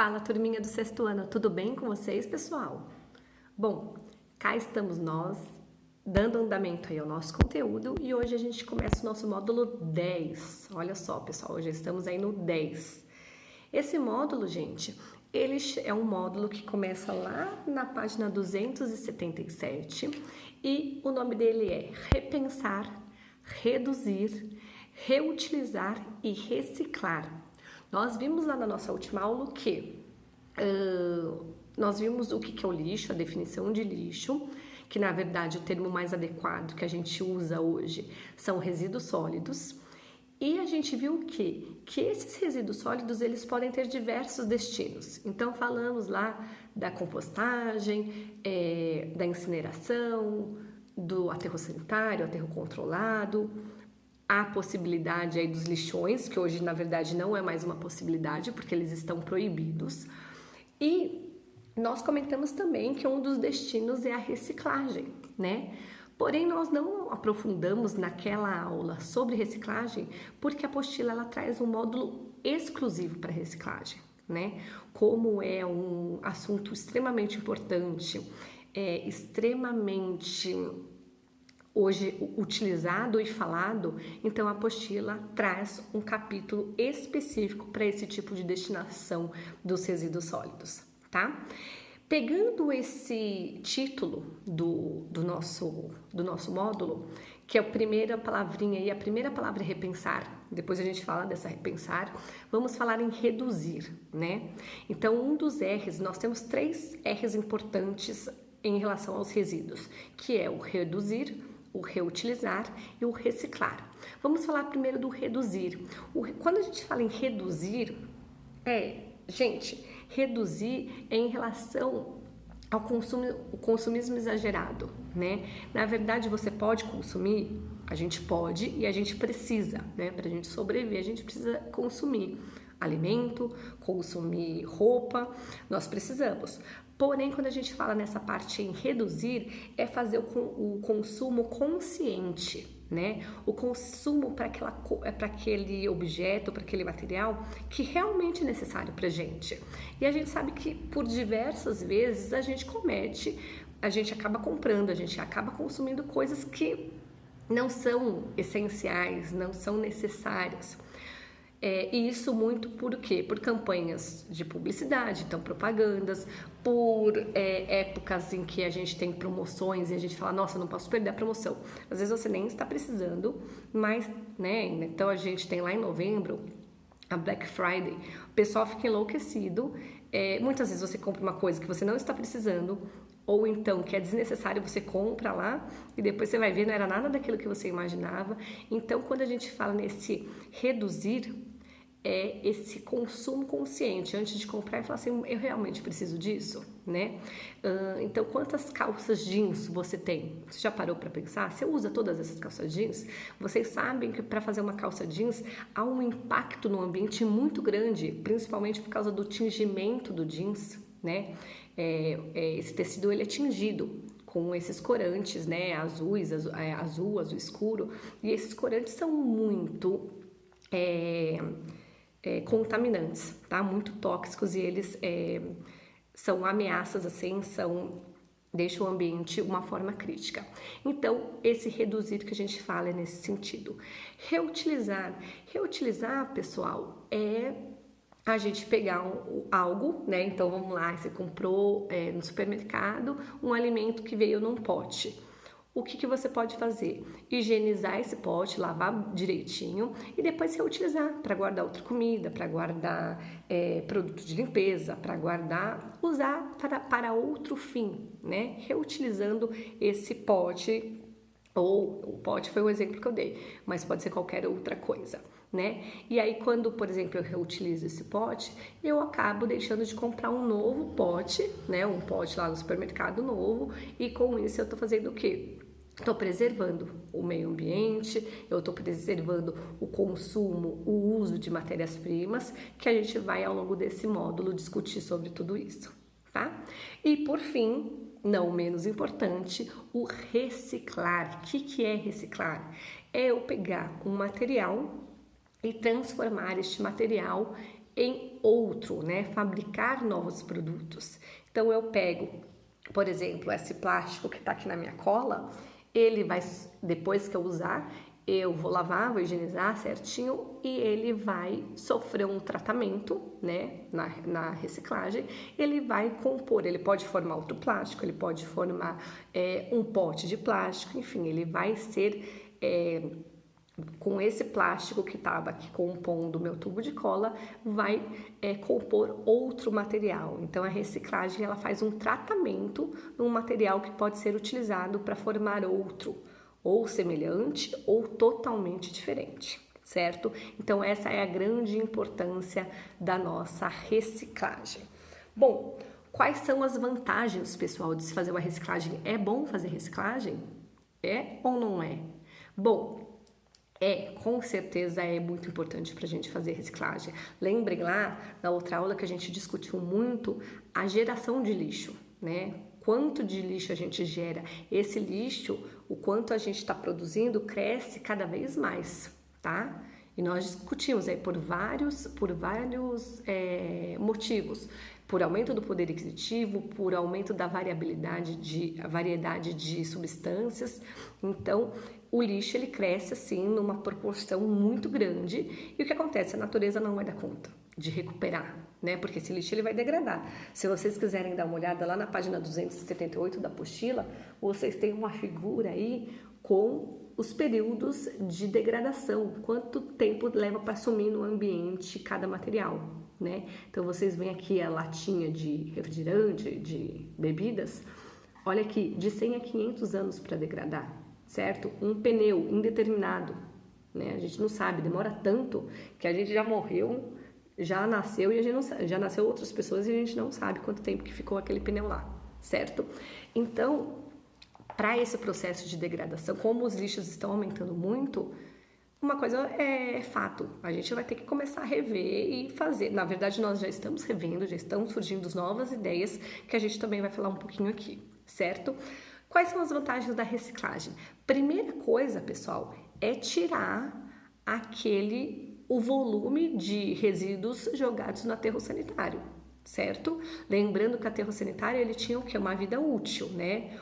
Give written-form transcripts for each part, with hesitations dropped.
Fala, turminha do sexto ano, tudo bem com vocês, pessoal? Bom, cá estamos nós, dando andamento aí ao nosso conteúdo e hoje a gente começa o nosso módulo 10. Olha só, pessoal, hoje estamos aí no 10. Esse módulo, gente, ele é um módulo que começa lá na página 277 e o nome dele é Repensar, Reduzir, Reutilizar e Reciclar. Nós vimos lá na nossa última aula que nós vimos o que é o lixo, a definição de lixo, que na verdade o termo mais adequado que a gente usa hoje são resíduos sólidos. E a gente viu que esses resíduos sólidos eles podem ter diversos destinos. Então falamos lá da compostagem, da incineração, do aterro sanitário, aterro controlado, a possibilidade aí dos lixões, que hoje na verdade não é mais uma possibilidade porque eles estão proibidos. E nós comentamos também que um dos destinos é a reciclagem, né? Porém, nós não aprofundamos naquela aula sobre reciclagem porque a apostila ela traz um módulo exclusivo para reciclagem, né? Como é um assunto extremamente importante, extremamente hoje utilizado e falado, então a apostila traz um capítulo específico para esse tipo de destinação dos resíduos sólidos, tá? Pegando esse título do nosso módulo, que é a primeira palavrinha e a primeira palavra é repensar, depois a gente fala dessa repensar, vamos falar em reduzir, né? Então, um dos R's, nós temos 3 R's importantes em relação aos resíduos, que é o reduzir, o reutilizar e o reciclar. Vamos falar primeiro do reduzir. Quando a gente fala em reduzir, reduzir é em relação ao consumismo exagerado, né? Na verdade, você pode consumir, a gente pode e a gente precisa, né? Para a gente sobreviver, a gente precisa consumir alimento, consumir roupa, nós precisamos. Porém, quando a gente fala nessa parte em reduzir, é fazer o consumo consciente, né? O consumo para aquele objeto, para aquele material que realmente é necessário para a gente. E a gente sabe que por diversas vezes a gente acaba comprando, a gente acaba consumindo coisas que não são essenciais, não são necessárias. E isso muito por quê? Por campanhas de publicidade, então propagandas, por épocas em que a gente tem promoções e a gente fala, nossa, não posso perder a promoção. Às vezes você nem está precisando, mas, né, então a gente tem lá em novembro a Black Friday, o pessoal fica enlouquecido, muitas vezes você compra uma coisa que você não está precisando, ou então que é desnecessário, você compra lá e depois você vai ver, não era nada daquilo que você imaginava. Então, quando a gente fala nesse reduzir, é esse consumo consciente, antes de comprar e falar assim, eu realmente preciso disso, né? Então, quantas calças jeans você tem? Você já parou para pensar? Você usa todas essas calças jeans? Vocês sabem que para fazer uma calça jeans há um impacto no ambiente muito grande, principalmente por causa do tingimento do jeans, né? Esse tecido ele é tingido com esses corantes, né? Azul escuro, e esses corantes são muito contaminantes, tá? Muito tóxicos e eles são ameaças, assim, deixam o ambiente uma forma crítica. Então, esse reduzir que a gente fala é nesse sentido. Reutilizar, pessoal, é a gente pegar algo, né? Então, vamos lá, você comprou no supermercado um alimento que veio num pote. O que você pode fazer? Higienizar esse pote, lavar direitinho e depois reutilizar para guardar outra comida, para guardar produto de limpeza, para usar para outro fim, né? Reutilizando esse pote, ou o pote foi o exemplo que eu dei, mas pode ser qualquer outra coisa, né? E aí quando, por exemplo, eu reutilizo esse pote, eu acabo deixando de comprar um novo pote, né? Um pote lá no supermercado novo, e com isso eu tô fazendo o quê? Estou preservando o meio ambiente, eu estou preservando o consumo, o uso de matérias-primas, que a gente vai ao longo desse módulo discutir sobre tudo isso, tá? E por fim, não menos importante, o reciclar. O que é reciclar? É eu pegar um material e transformar este material em outro, né? Fabricar novos produtos. Então eu pego, por exemplo, esse plástico que está aqui na minha cola, ele vai, depois que eu usar, eu vou lavar, vou higienizar certinho e ele vai sofrer um tratamento, né, na reciclagem. Ele vai compor, ele pode formar outro plástico, ele pode formar um pote de plástico, enfim, ele vai ser com esse plástico que estava aqui compondo o meu tubo de cola, vai compor outro material. Então a reciclagem ela faz um tratamento num material que pode ser utilizado para formar outro, ou semelhante ou totalmente diferente, certo? Então essa é a grande importância da nossa reciclagem. Bom, quais são as vantagens, pessoal, de se fazer uma reciclagem? É bom fazer reciclagem? É ou não é? Bom, com certeza é muito importante para a gente fazer reciclagem. Lembrem lá, na outra aula que a gente discutiu muito a geração de lixo, né? Quanto de lixo a gente gera, esse lixo, o quanto a gente está produzindo, cresce cada vez mais, tá? E nós discutimos aí por vários motivos, por aumento do poder aquisitivo, por aumento da variedade de substâncias. Então, o lixo ele cresce assim numa proporção muito grande e o que acontece? A natureza não vai dar conta de recuperar, né? Porque esse lixo ele vai degradar. Se vocês quiserem dar uma olhada lá na página 278 da apostila, vocês têm uma figura aí com os períodos de degradação, quanto tempo leva para sumir no ambiente cada material, né? Então vocês veem aqui a latinha de refrigerante, de bebidas, olha aqui, de 100 a 500 anos para degradar, certo? Um pneu indeterminado, né? A gente não sabe, demora tanto que a gente já morreu, já nasceu e a gente não sabe, já nasceu outras pessoas e a gente não sabe quanto tempo que ficou aquele pneu lá, certo? Então, para esse processo de degradação, como os lixos estão aumentando muito, uma coisa é fato, a gente vai ter que começar a rever e fazer. Na verdade, nós já estamos revendo, já estão surgindo novas ideias que a gente também vai falar um pouquinho aqui, certo? Quais são as vantagens da reciclagem? Primeira coisa, pessoal, é tirar o volume de resíduos jogados no aterro sanitário, certo? Lembrando que o aterro sanitário ele tinha o quê? Uma vida útil, né?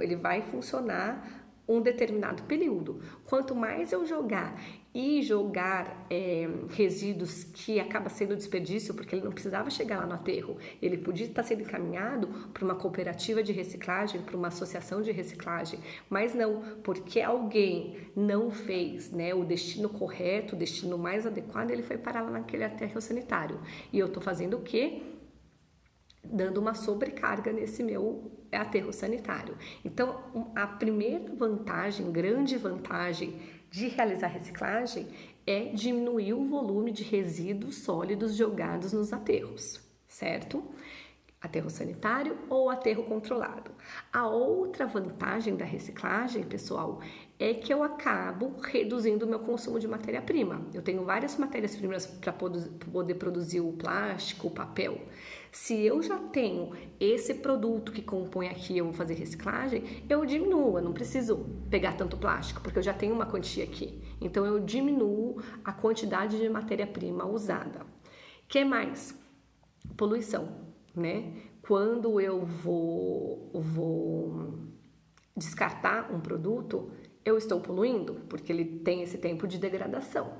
Ele vai funcionar um determinado período. Quanto mais eu jogar resíduos que acaba sendo desperdício, porque ele não precisava chegar lá no aterro, ele podia estar sendo encaminhado para uma cooperativa de reciclagem, para uma associação de reciclagem, mas não, porque alguém não fez, né, o destino correto, o destino mais adequado, ele foi parar lá naquele aterro sanitário. E eu estou fazendo o quê? Dando uma sobrecarga nesse meu aterro sanitário. Então, a primeira vantagem, grande vantagem de realizar reciclagem é diminuir o volume de resíduos sólidos jogados nos aterros, certo? Aterro sanitário ou aterro controlado. A outra vantagem da reciclagem, pessoal, é que eu acabo reduzindo o meu consumo de matéria-prima. Eu tenho várias matérias-primas para poder produzir o plástico, o papel. Se eu já tenho esse produto que compõe aqui, eu vou fazer reciclagem, eu diminuo, eu não preciso pegar tanto plástico, porque eu já tenho uma quantia aqui. Então, eu diminuo a quantidade de matéria-prima usada. O que mais? Poluição, né? Quando eu vou descartar um produto, eu estou poluindo, porque ele tem esse tempo de degradação.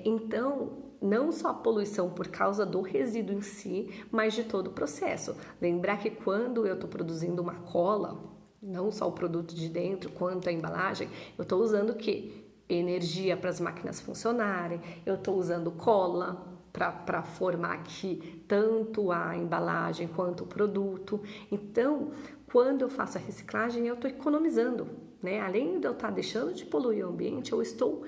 Então, não só a poluição por causa do resíduo em si, mas de todo o processo. Lembrar que quando eu estou produzindo uma cola, não só o produto de dentro, quanto a embalagem, eu estou usando o quê? Energia para as máquinas funcionarem, eu estou usando cola para formar aqui tanto a embalagem quanto o produto. Então, quando eu faço a reciclagem, eu estou economizando, né? Além de eu estar deixando de poluir o ambiente, eu estou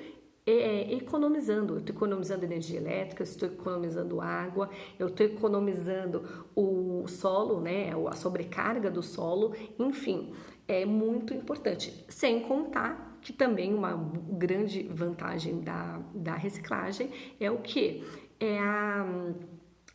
economizando. Eu estou economizando energia elétrica, eu estou economizando água, eu estou economizando o solo, né? A sobrecarga do solo, enfim, é muito importante. Sem contar que também uma grande vantagem da reciclagem é o quê? É a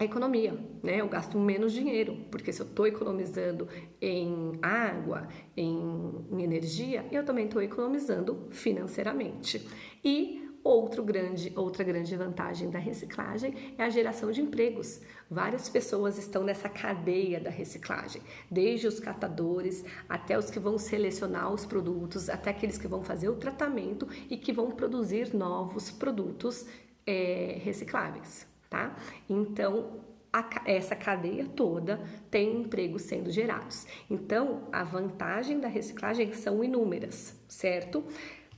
economia, né? Eu gasto menos dinheiro, porque se eu estou economizando em água, em energia, eu também estou economizando financeiramente. E Outra grande vantagem da reciclagem é a geração de empregos. Várias pessoas estão nessa cadeia da reciclagem, desde os catadores até os que vão selecionar os produtos, até aqueles que vão fazer o tratamento e que vão produzir novos produtos recicláveis, tá? Então, essa cadeia toda tem empregos sendo gerados. Então, a vantagem da reciclagem são inúmeras, certo?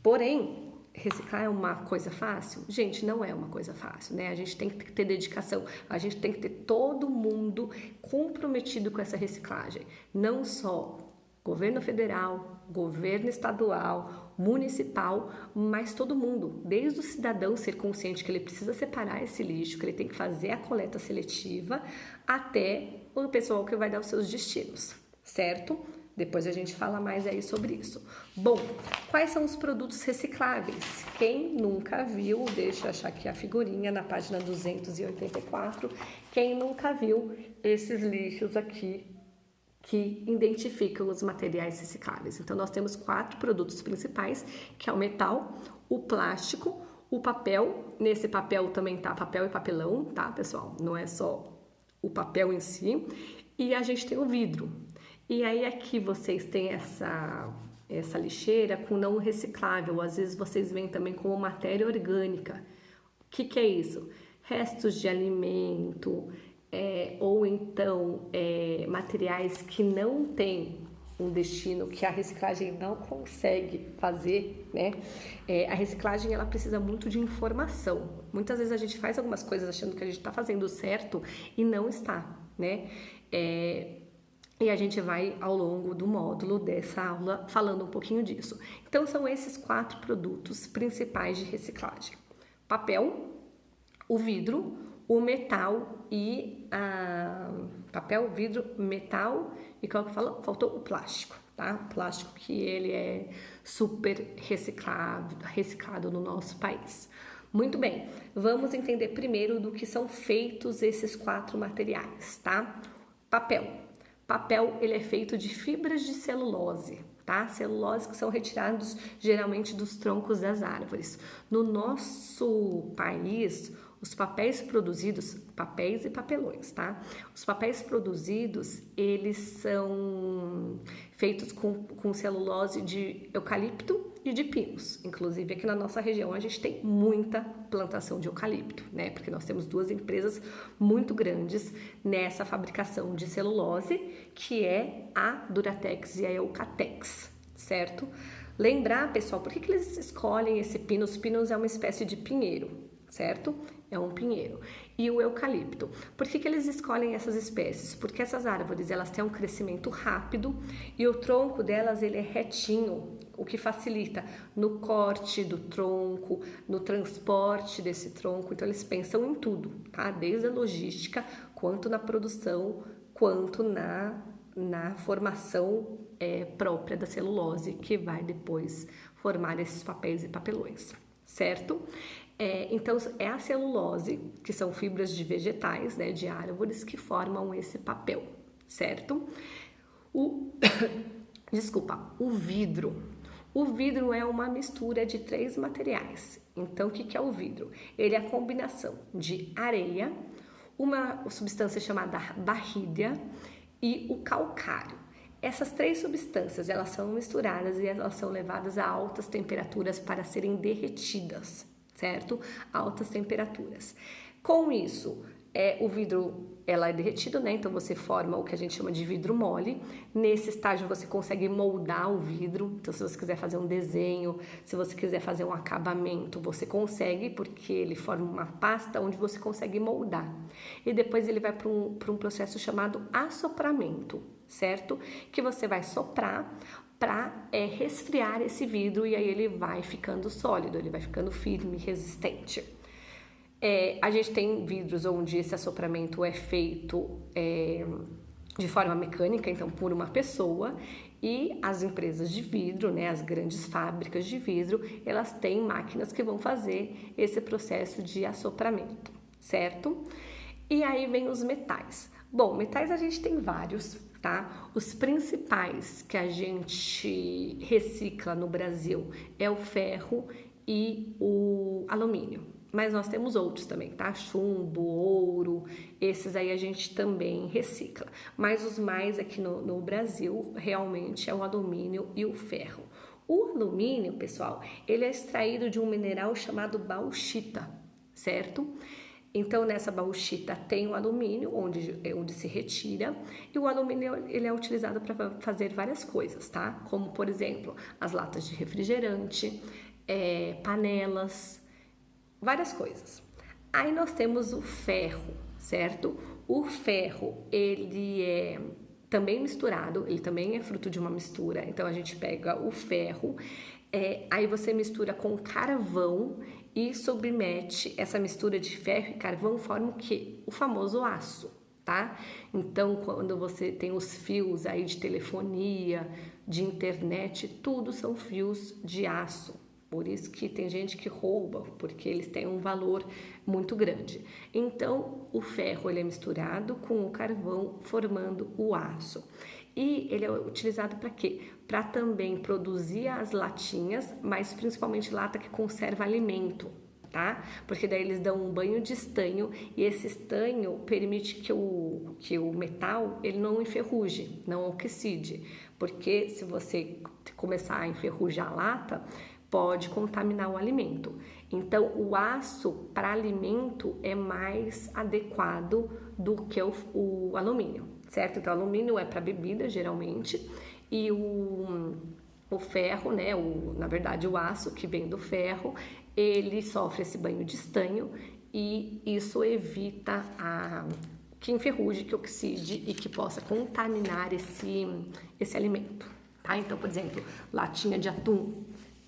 Porém, reciclar é uma coisa fácil? Gente, não é uma coisa fácil, né? A gente tem que ter dedicação, a gente tem que ter todo mundo comprometido com essa reciclagem. Não só governo federal, governo estadual, municipal, mas todo mundo, desde o cidadão ser consciente que ele precisa separar esse lixo, que ele tem que fazer a coleta seletiva, até o pessoal que vai dar os seus destinos, certo? Depois a gente fala mais aí sobre isso. Bom, quais são os produtos recicláveis? Quem nunca viu, deixa eu achar aqui a figurinha na página 284, quem nunca viu esses lixos aqui que identificam os materiais recicláveis. Então, nós temos 4 produtos principais, que é o metal, o plástico, o papel. Nesse papel também tá papel e papelão, tá, pessoal? Não é só o papel em si. E a gente tem o vidro. E aí aqui vocês têm essa lixeira com não reciclável. Às vezes vocês veem também como matéria orgânica. O que é isso? Restos de alimento, ou então materiais que não têm um destino, que a reciclagem não consegue fazer, né? A reciclagem, ela precisa muito de informação. Muitas vezes a gente faz algumas coisas achando que a gente está fazendo certo e não está, né? E a gente vai, ao longo do módulo dessa aula, falando um pouquinho disso. Então, são esses 4 produtos principais de reciclagem: papel, o vidro, o metal e papel, vidro, metal e qual que falou? Faltou o plástico, tá? O plástico que ele é super reciclado no nosso país. Muito bem, vamos entender primeiro do que são feitos esses 4 materiais, tá? Papel. Papel, ele é feito de fibras de celulose, tá? Celulose que são retirados geralmente dos troncos das árvores. No nosso país, os papéis produzidos, papéis e papelões, tá? Os papéis produzidos, eles são feitos com celulose de eucalipto e de pinos. Inclusive, aqui na nossa região, a gente tem muita plantação de eucalipto, né? Porque nós temos 2 empresas muito grandes nessa fabricação de celulose, que é a Duratex e a Eucatex, certo? Lembrar, pessoal, por que eles escolhem esse pino? Os pinos é uma espécie de pinheiro, certo? É um pinheiro. E o eucalipto. Por que eles escolhem essas espécies? Porque essas árvores, elas têm um crescimento rápido e o tronco delas, ele é retinho, o que facilita no corte do tronco, no transporte desse tronco. Então, eles pensam em tudo, tá? Desde a logística, quanto na produção, quanto na formação própria da celulose, que vai depois formar esses papéis e papelões, certo? Então, é a celulose, que são fibras de vegetais, né, de árvores, que formam esse papel, certo? Desculpa, o vidro. O vidro é uma mistura de 3 materiais. Então, o que é o vidro? Ele é a combinação de areia, uma substância chamada barrília e o calcário. Essas 3 substâncias, elas são misturadas e elas são levadas a altas temperaturas para serem derretidas, certo? Altas temperaturas. Com isso, o vidro ela é derretido, né? Então você forma o que a gente chama de vidro mole. Nesse estágio você consegue moldar o vidro. Então, se você quiser fazer um desenho, se você quiser fazer um acabamento, você consegue, porque ele forma uma pasta onde você consegue moldar. E depois ele vai para um processo chamado assopramento, certo? Que você vai soprar para resfriar esse vidro e aí ele vai ficando sólido, ele vai ficando firme, resistente. A gente tem vidros onde esse assopramento é feito de forma mecânica, então por uma pessoa, e as empresas de vidro, né, as grandes fábricas de vidro, elas têm máquinas que vão fazer esse processo de assopramento, certo? E aí vem os metais. Bom, metais a gente tem vários, tá? Os principais que a gente recicla no Brasil é o ferro e o alumínio. Mas nós temos outros também, tá? Chumbo, ouro, esses aí a gente também recicla. Mas os mais aqui no Brasil realmente é o alumínio e o ferro. O alumínio, pessoal, ele é extraído de um mineral chamado bauxita, certo? Então, nessa bauxita tem o alumínio, onde se retira, e o alumínio ele é utilizado para fazer várias coisas, tá? Como, por exemplo, as latas de refrigerante, panelas, várias coisas. Aí nós temos o ferro, certo? O ferro, ele é também misturado, ele também é fruto de uma mistura. Então a gente pega o ferro, aí você mistura com carvão e submete essa mistura de ferro e carvão, forma o quê? O famoso aço, tá? Então quando você tem os fios aí de telefonia, de internet, tudo são fios de aço. Por isso que tem gente que rouba, porque eles têm um valor muito grande. Então, o ferro ele é misturado com o carvão, formando o aço. E ele é utilizado para quê? Para também produzir as latinhas, mas principalmente lata que conserva alimento, tá? Porque daí eles dão um banho de estanho e esse estanho permite que o metal ele não enferruje, não oxide. Porque se você começar a enferrujar a lata, pode contaminar o alimento. Então, o aço para alimento é mais adequado do que o alumínio, certo? Então, o alumínio é para bebida, geralmente, e o ferro, né? Na verdade, o aço que vem do ferro, ele sofre esse banho de estanho e isso evita que enferruje, que oxide e que possa contaminar esse alimento, tá? Então, por exemplo, latinha de atum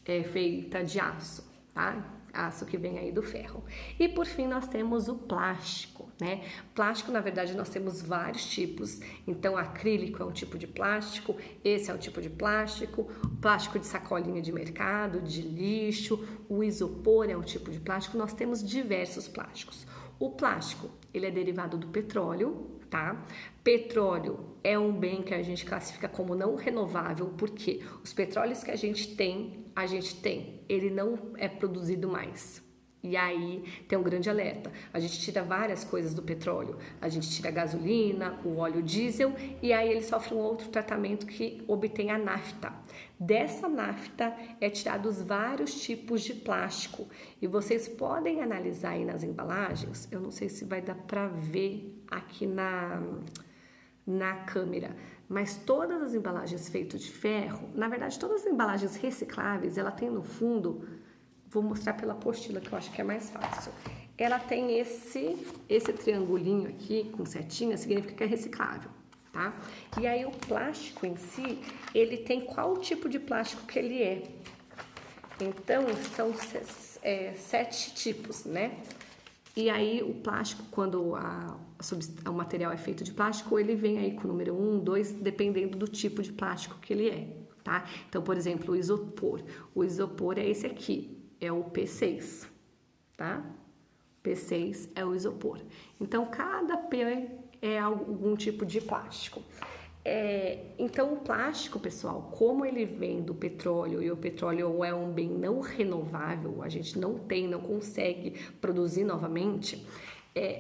é feita de aço, tá? Aço que vem aí do ferro. E por fim nós temos o plástico, né? Plástico, na verdade, nós temos vários tipos. Então, acrílico é um tipo de plástico, esse é um tipo de plástico, plástico de sacolinha de mercado, de lixo, o isopor é um tipo de plástico. Nós temos diversos plásticos. O plástico, ele é derivado do petróleo, tá? Petróleo é um bem que a gente classifica como não renovável, porque os petróleos que a gente tem, ele não é produzido mais. E aí tem um grande alerta. A gente tira várias coisas do petróleo. A gente tira a gasolina, o óleo diesel, e aí ele sofre um outro tratamento que obtém a nafta. Dessa nafta é tirados vários tipos de plástico. E vocês podem analisar aí nas embalagens, eu não sei se vai dar para ver aqui na câmera, mas todas as embalagens feitas de ferro, na verdade todas as embalagens recicláveis, ela tem no fundo, vou mostrar pela apostila que eu acho que é mais fácil, ela tem esse triangulinho aqui com setinha, significa que é reciclável, tá? E aí o plástico em si, ele tem qual tipo de plástico que ele é. Então são 7 tipos, né? E aí o plástico, quando o material é feito de plástico, ele vem aí com o número 1, 2, dependendo do tipo de plástico que ele é, tá? Então, por exemplo, o isopor. O isopor é esse aqui, é o P6, tá? P6 é o isopor. Então, cada P é algum tipo de plástico. Então o plástico, pessoal, como ele vem do petróleo e o petróleo é um bem não renovável, a gente não consegue produzir novamente,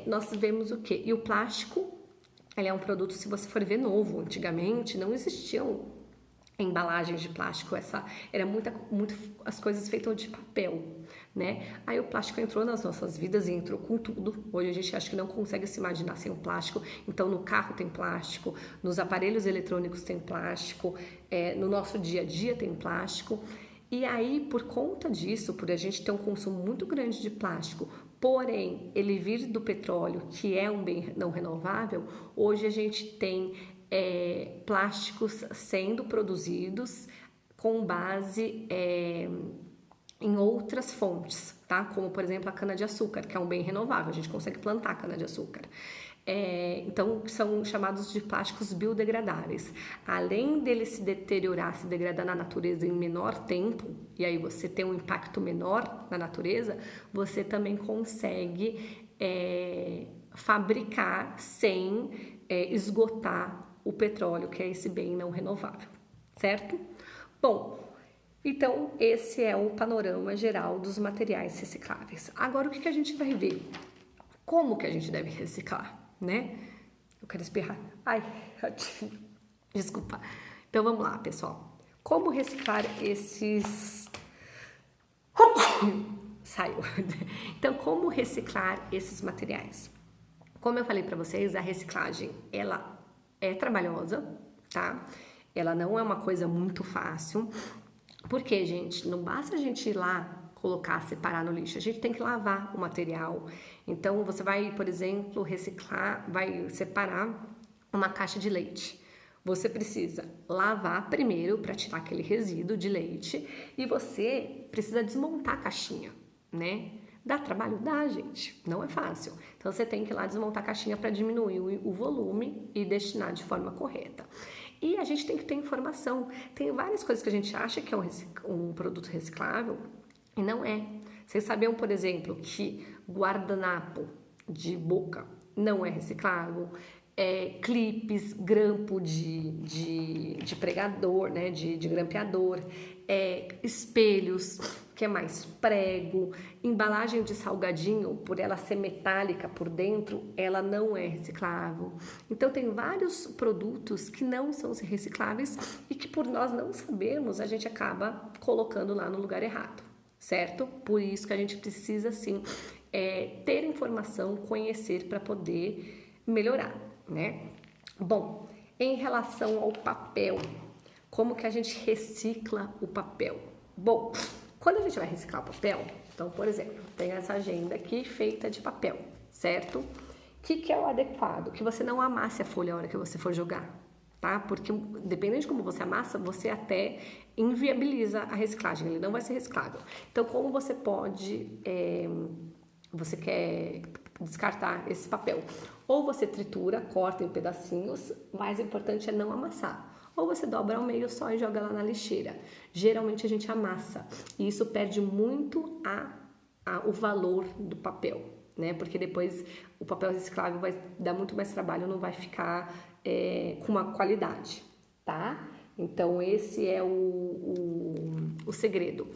nós vemos o quê? E o plástico, ele é um produto, se você for ver, novo. Antigamente não existiam embalagens de plástico, era muito as coisas feitas de papel, né? Aí o plástico entrou nas nossas vidas e entrou com tudo. Hoje a gente acha que não consegue se imaginar sem o plástico. Então no carro tem plástico, nos aparelhos eletrônicos tem plástico, no nosso dia a dia tem plástico. E aí, por conta disso, por a gente ter um consumo muito grande de plástico, porém ele vir do petróleo, que é um bem não renovável, hoje a gente tem plásticos sendo produzidos com base em outras fontes, tá? Como, por exemplo, a cana-de-açúcar, que é um bem renovável, a gente consegue plantar cana-de-açúcar. Então, são chamados de plásticos biodegradáveis. Além dele se deteriorar, se degradar na natureza em menor tempo, e aí você tem um impacto menor na natureza, você também consegue fabricar sem esgotar o petróleo, que é esse bem não renovável, certo? Bom, Então, esse é o panorama geral dos materiais recicláveis. Agora, o que a gente vai ver? Como que a gente deve reciclar, né? Eu quero espirrar. Ai, desculpa. Então, vamos lá, pessoal. Como reciclar esses... Saiu. Então, como reciclar esses materiais? Como eu falei para vocês, a reciclagem, ela é trabalhosa, tá? Ela não é uma coisa muito fácil. Porque, gente, não basta a gente ir lá colocar, separar no lixo, a gente tem que lavar o material. Então, você vai, por exemplo, reciclar, vai separar uma caixa de leite. Você precisa lavar primeiro para tirar aquele resíduo de leite e você precisa desmontar a caixinha, né? Dá trabalho? Dá, gente. Não é fácil. Então, você tem que ir lá desmontar a caixinha para diminuir o volume e destinar de forma correta. E a gente tem que ter informação. Tem várias coisas que a gente acha que é um produto reciclável e não é. Vocês sabiam, por exemplo, que guardanapo de boca não é reciclável? Clipes, grampo de pregador, né, de grampeador, espelhos, que é mais prego, embalagem de salgadinho, por ela ser metálica por dentro, ela não é reciclável. Então tem vários produtos que não são recicláveis e que por nós não sabermos, a gente acaba colocando lá no lugar errado, certo? Por isso que a gente precisa, sim, ter informação, conhecer para poder melhorar, né? Bom, em relação ao papel, como que a gente recicla o papel? Bom, quando a gente vai reciclar o papel, então, por exemplo, tem essa agenda aqui feita de papel, certo? O que é o adequado? Que você não amasse a folha a hora que você for jogar, tá? Porque dependendo de como você amassa, você até inviabiliza a reciclagem, ele não vai ser reciclável. Então, como você pode... você quer descartar esse papel? Ou você tritura, corta em pedacinhos, mais importante é não amassar. Ou você dobra ao meio só e joga lá na lixeira. Geralmente a gente amassa e isso perde muito o valor do papel, né? Porque depois o papel reciclável vai dar muito mais trabalho, não vai ficar com uma qualidade, tá? Então esse é o segredo.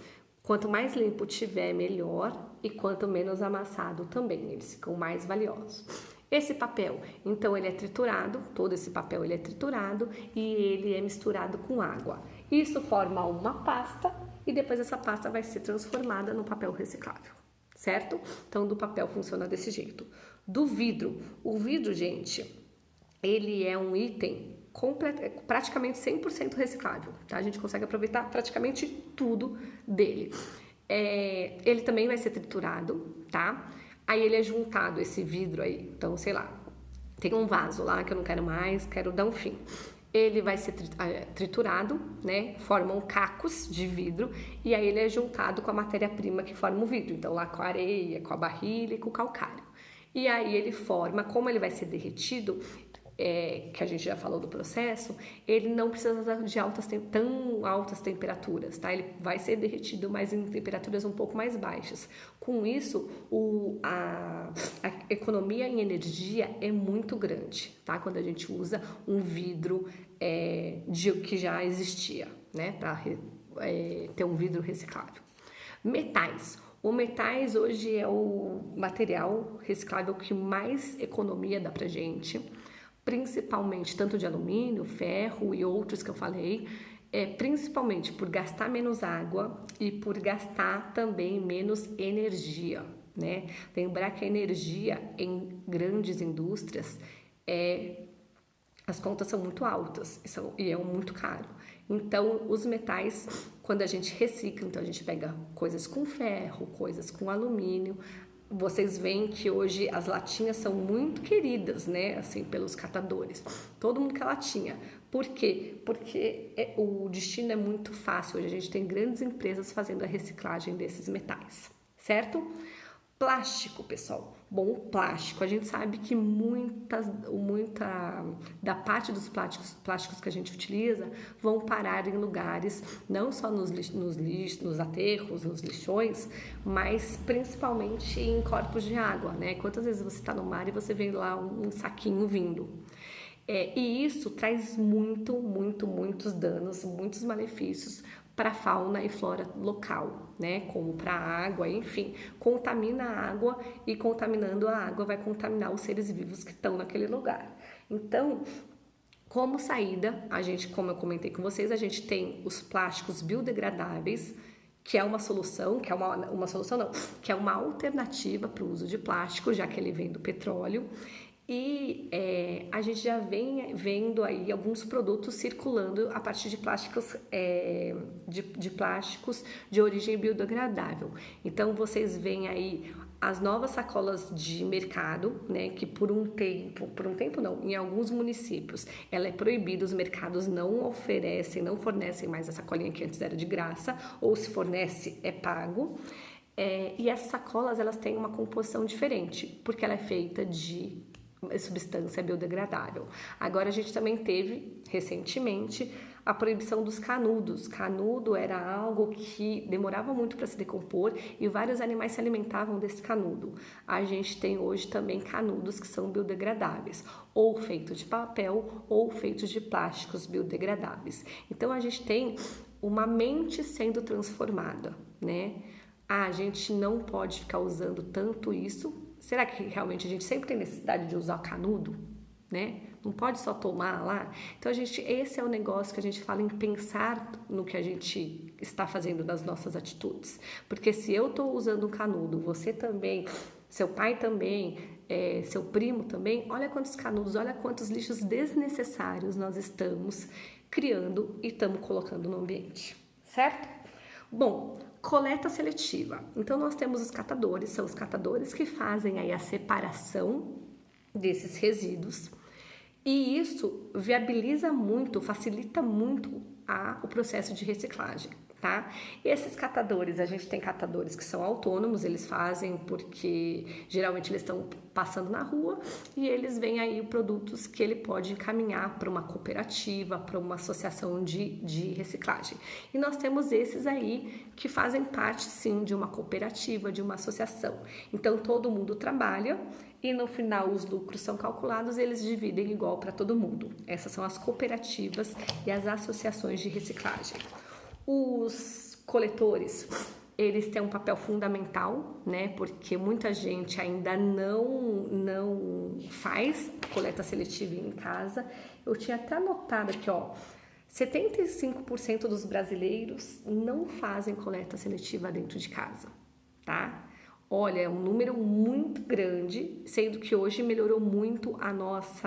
Quanto mais limpo tiver, melhor, e quanto menos amassado também, eles ficam mais valiosos. Esse papel, então, ele é triturado, todo esse papel ele é triturado e ele é misturado com água. Isso forma uma pasta e depois essa pasta vai ser transformada no papel reciclável, certo? Então, do papel funciona desse jeito. Do vidro, o vidro, gente, ele é um item praticamente 100% reciclável, tá? A gente consegue aproveitar praticamente tudo dele. Ele também vai ser triturado, tá? Aí ele é juntado, esse vidro aí, então, sei lá, tem um vaso lá que eu não quero mais, quero dar um fim. Ele vai ser triturado, né? Formam cacos de vidro e aí ele é juntado com a matéria-prima que forma o vidro, então lá com a areia, com a barrilha e com o calcário. E aí ele forma, como ele vai ser derretido, que a gente já falou do processo, ele não precisa de tão altas temperaturas, tá? Ele vai ser derretido, mas em temperaturas um pouco mais baixas. Com isso, a economia em energia é muito grande, tá? Quando a gente usa um vidro que já existia, né? Para ter um vidro reciclável. Metais. O metais hoje é o material reciclável que mais economia dá pra gente, principalmente tanto de alumínio, ferro e outros que eu falei, principalmente por gastar menos água e por gastar também menos energia, né? Lembrar que a energia em grandes indústrias, as contas são muito altas e é muito caro. Então, os metais, quando a gente recicla, então a gente pega coisas com ferro, coisas com alumínio. Vocês veem que hoje as latinhas são muito queridas, né? Assim, pelos catadores. Todo mundo quer latinha. Por quê? Porque o destino é muito fácil. Hoje a gente tem grandes empresas fazendo a reciclagem desses metais, certo? Plástico, pessoal. Bom, o plástico, a gente sabe que muita da parte dos plásticos que a gente utiliza vão parar em lugares, não só nos aterros, nos lixões, mas principalmente em corpos de água, né? Quantas vezes você está no mar e você vê lá um saquinho vindo? E isso traz muitos danos, muitos malefícios para a fauna e flora local, né? Como para a água, enfim, contamina a água e contaminando a água vai contaminar os seres vivos que estão naquele lugar. Então, como saída, a gente, como eu comentei com vocês, a gente tem os plásticos biodegradáveis, que é uma solução, que é uma solução não, que é uma alternativa para o uso de plástico, já que ele vem do petróleo. E a gente já vem vendo aí alguns produtos circulando a partir de plásticos, de plásticos de origem biodegradável. Então vocês veem aí as novas sacolas de mercado, né, que por um tempo não, em alguns municípios ela é proibida, os mercados não oferecem, não fornecem mais a sacolinha que antes era de graça, ou se fornece é pago. E essas sacolas elas têm uma composição diferente, porque ela é feita de substância biodegradável. Agora a gente também teve recentemente a proibição dos canudos. Canudo era algo que demorava muito para se decompor e vários animais se alimentavam desse canudo. A gente tem hoje também canudos que são biodegradáveis, ou feitos de papel ou feitos de plásticos biodegradáveis. Então a gente tem uma mente sendo transformada, né? A gente não pode ficar usando tanto isso. Será que realmente a gente sempre tem necessidade de usar canudo, né? Não pode só tomar lá? Então, esse é o negócio que a gente fala em pensar no que a gente está fazendo das nossas atitudes. Porque se eu estou usando um canudo, você também, seu pai também, seu primo também, olha quantos canudos, olha quantos lixos desnecessários nós estamos criando e estamos colocando no ambiente, certo? Bom, coleta seletiva. Então, nós temos os catadores, são os catadores que fazem aí a separação desses resíduos e isso viabiliza muito, facilita muito o processo de reciclagem, tá? E esses catadores, a gente tem catadores que são autônomos, eles fazem porque geralmente eles estão passando na rua e eles veem aí produtos que ele pode encaminhar para uma cooperativa, para uma associação de reciclagem. E nós temos esses aí que fazem parte sim de uma cooperativa, de uma associação. Então todo mundo trabalha e no final os lucros são calculados e eles dividem igual para todo mundo. Essas são as cooperativas e as associações de reciclagem. Os coletores, eles têm um papel fundamental, né? Porque muita gente ainda não faz coleta seletiva em casa. Eu tinha até anotado aqui, ó, 75% dos brasileiros não fazem coleta seletiva dentro de casa, tá? Olha, é um número muito grande, sendo que hoje melhorou muito a nossa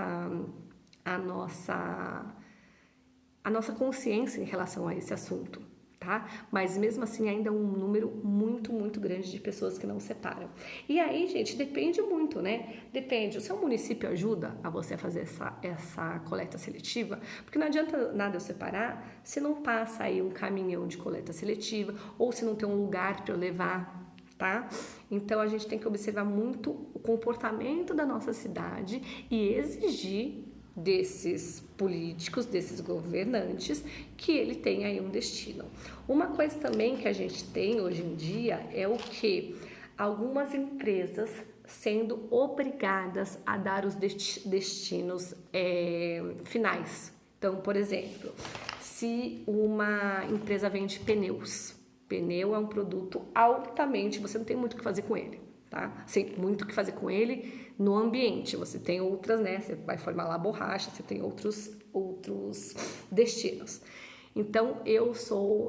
consciência em relação a esse assunto, tá? Mas mesmo assim ainda é um número muito, muito grande de pessoas que não separam. E aí, gente, depende muito, né? Depende, o seu município ajuda a você a fazer essa coleta seletiva? Porque não adianta nada eu separar se não passa aí um caminhão de coleta seletiva ou se não tem um lugar para eu levar, tá? Então a gente tem que observar muito o comportamento da nossa cidade e exigir desses políticos, desses governantes, que ele tenha aí um destino. Uma coisa também que a gente tem hoje em dia é o que algumas empresas sendo obrigadas a dar os destinos finais. Então, por exemplo, se uma empresa vende pneus, pneu é um produto altamente, você não tem muito o que fazer com ele, tá? Sim, muito o que fazer com ele no ambiente. Você tem outras, né? Você vai formar lá borracha, você tem outros destinos. Então,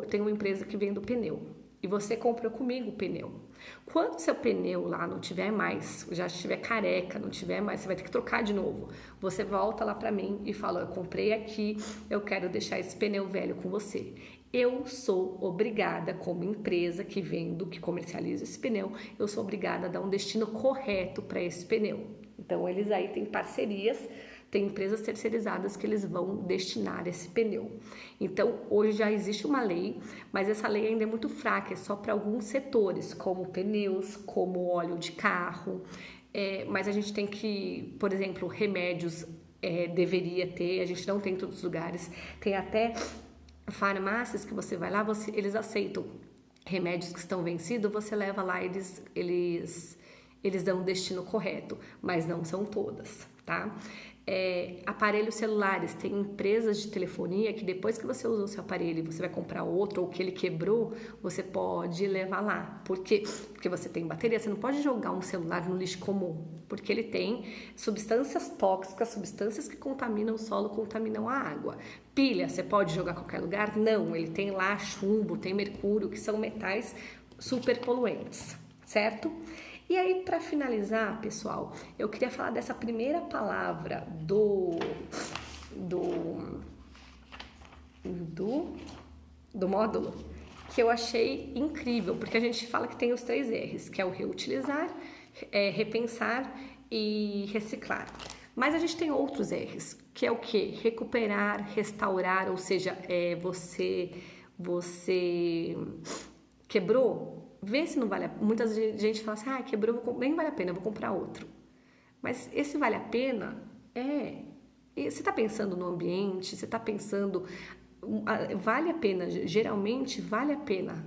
tenho uma empresa que vende pneu e você comprou comigo o pneu. Quando seu pneu lá não tiver mais, já estiver careca, não tiver mais, você vai ter que trocar de novo. Você volta lá para mim e fala, eu comprei aqui, eu quero deixar esse pneu velho com você. Eu sou obrigada, como empresa que vendo, que comercializa esse pneu, eu sou obrigada a dar um destino correto para esse pneu. Então, eles aí têm parcerias, tem empresas terceirizadas que eles vão destinar esse pneu. Então, hoje já existe uma lei, mas essa lei ainda é muito fraca, é só para alguns setores, como pneus, como óleo de carro. Mas a gente tem que, por exemplo, remédios deveria ter, a gente não tem em todos os lugares, tem até farmácias que você vai lá, eles aceitam remédios que estão vencidos, você leva lá, eles dão o destino correto, mas não são todas, tá? Aparelhos celulares, tem empresas de telefonia que depois que você usou o seu aparelho e você vai comprar outro ou que ele quebrou, você pode levar lá. Por quê? Porque você tem bateria, você não pode jogar um celular no lixo comum, porque ele tem substâncias tóxicas, substâncias que contaminam o solo, contaminam a água. Pilha, você pode jogar em qualquer lugar? Não, ele tem lá chumbo, tem mercúrio, que são metais super poluentes, certo? E aí, para finalizar, pessoal, eu queria falar dessa primeira palavra do módulo, que eu achei incrível, porque a gente fala que tem os 3 R's, que é o reutilizar, repensar e reciclar. Mas a gente tem outros R's, que é o quê? Recuperar, restaurar, ou seja, você quebrou, vê se não vale a pena. Muita gente fala assim, quebrou, nem vale a pena, eu vou comprar outro. Mas esse vale a pena você está pensando no ambiente, você está pensando, vale a pena, geralmente vale a pena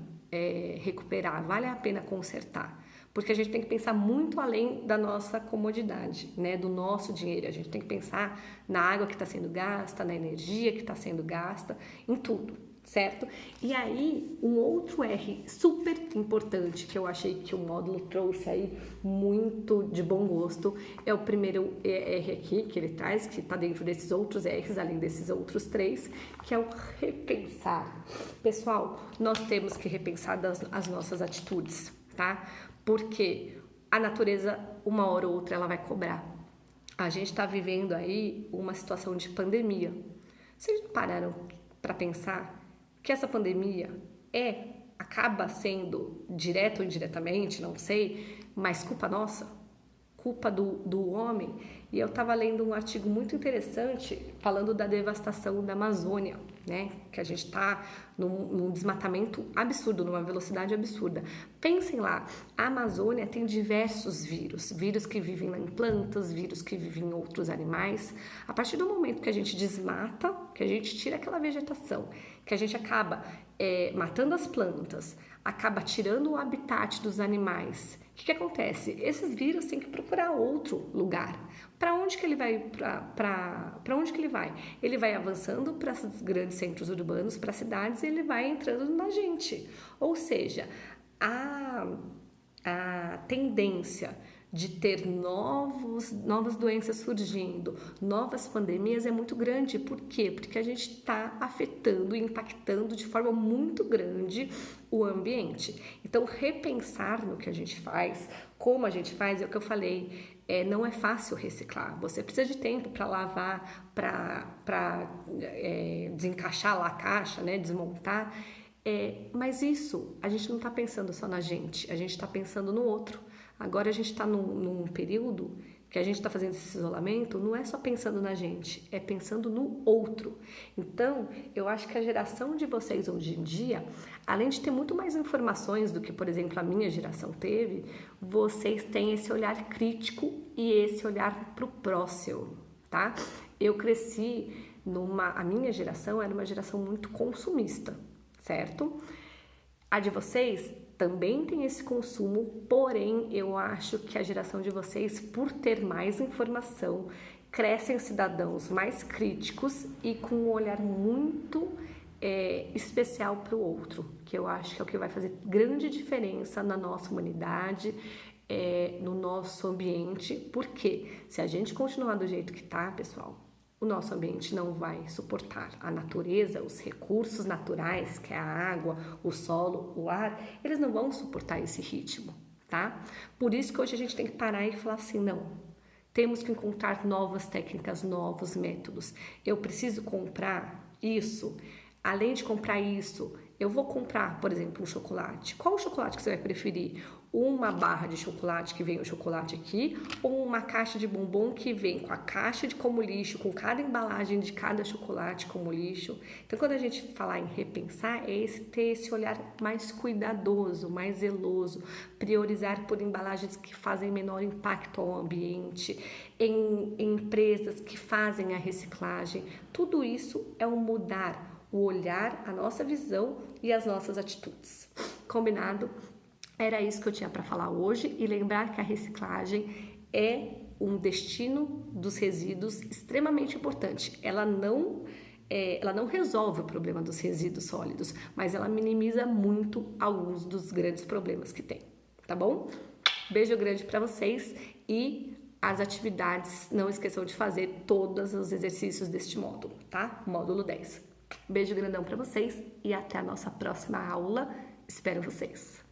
recuperar, vale a pena consertar. Porque a gente tem que pensar muito além da nossa comodidade, né? Do nosso dinheiro. A gente tem que pensar na água que está sendo gasta, na energia que está sendo gasta, em tudo, certo? E aí, um outro R super importante que eu achei que o módulo trouxe aí muito de bom gosto é o primeiro R aqui que ele traz, que está dentro desses outros R's, além desses outros 3, que é o repensar. Pessoal, nós temos que repensar as nossas atitudes, tá? Porque a natureza, uma hora ou outra, ela vai cobrar. A gente está vivendo aí uma situação de pandemia. Vocês não pararam para pensar que essa pandemia acaba sendo, direto ou indiretamente, não sei, mas culpa nossa, culpa do homem? E eu estava lendo um artigo muito interessante falando da devastação da Amazônia, né? Que a gente está num desmatamento absurdo, numa velocidade absurda. Pensem lá, a Amazônia tem diversos vírus que vivem em plantas, vírus que vivem em outros animais. A partir do momento que a gente desmata, que a gente tira aquela vegetação, que a gente acaba matando as plantas, acaba tirando o habitat dos animais, o que acontece? Esses vírus têm que procurar outro lugar. Para onde que ele vai? Para onde que ele vai? Ele vai avançando para os grandes centros urbanos, para as cidades, e ele vai entrando na gente. Ou seja, a tendência de ter novas doenças surgindo, novas pandemias é muito grande. Por quê? Porque a gente está afetando e impactando de forma muito grande o ambiente. Então, repensar no que a gente faz, como a gente faz, é o que eu falei, não é fácil reciclar. Você precisa de tempo para lavar, para desencaixar lá a caixa, né, desmontar. Mas isso, a gente não está pensando só na gente, a gente está pensando no outro. Agora a gente está num período que a gente está fazendo esse isolamento, não é só pensando na gente, é pensando no outro. Então, eu acho que a geração de vocês hoje em dia, além de ter muito mais informações do que, por exemplo, a minha geração teve, vocês têm esse olhar crítico e esse olhar para o próximo, tá? Eu cresci a minha geração era uma geração muito consumista, certo? A de vocês também tem esse consumo, porém eu acho que a geração de vocês, por ter mais informação, crescem cidadãos mais críticos e com um olhar muito especial para o outro, que eu acho que é o que vai fazer grande diferença na nossa humanidade, no nosso ambiente, porque se a gente continuar do jeito que tá, pessoal, o nosso ambiente não vai suportar. A natureza, os recursos naturais, que é a água, o solo, o ar, eles não vão suportar esse ritmo, tá? Por isso que hoje a gente tem que parar e falar assim, não, temos que encontrar novas técnicas, novos métodos. Eu preciso comprar isso, além de comprar isso, eu vou comprar, por exemplo, um chocolate. Qual o chocolate que você vai preferir? Uma barra de chocolate que vem o chocolate aqui, ou uma caixa de bombom que vem com a caixa de como lixo, com cada embalagem de cada chocolate como lixo. Então, quando a gente falar em repensar, ter esse olhar mais cuidadoso, mais zeloso, priorizar por embalagens que fazem menor impacto ao ambiente, em empresas que fazem a reciclagem. Tudo isso é um mudar o olhar, a nossa visão e as nossas atitudes. Combinado? Era isso que eu tinha para falar hoje, e lembrar que a reciclagem é um destino dos resíduos extremamente importante. Ela não resolve o problema dos resíduos sólidos, mas ela minimiza muito alguns dos grandes problemas que tem, tá bom? Beijo grande para vocês e as atividades, não esqueçam de fazer todos os exercícios deste módulo, tá? Módulo 10. Beijo grandão para vocês e até a nossa próxima aula. Espero vocês!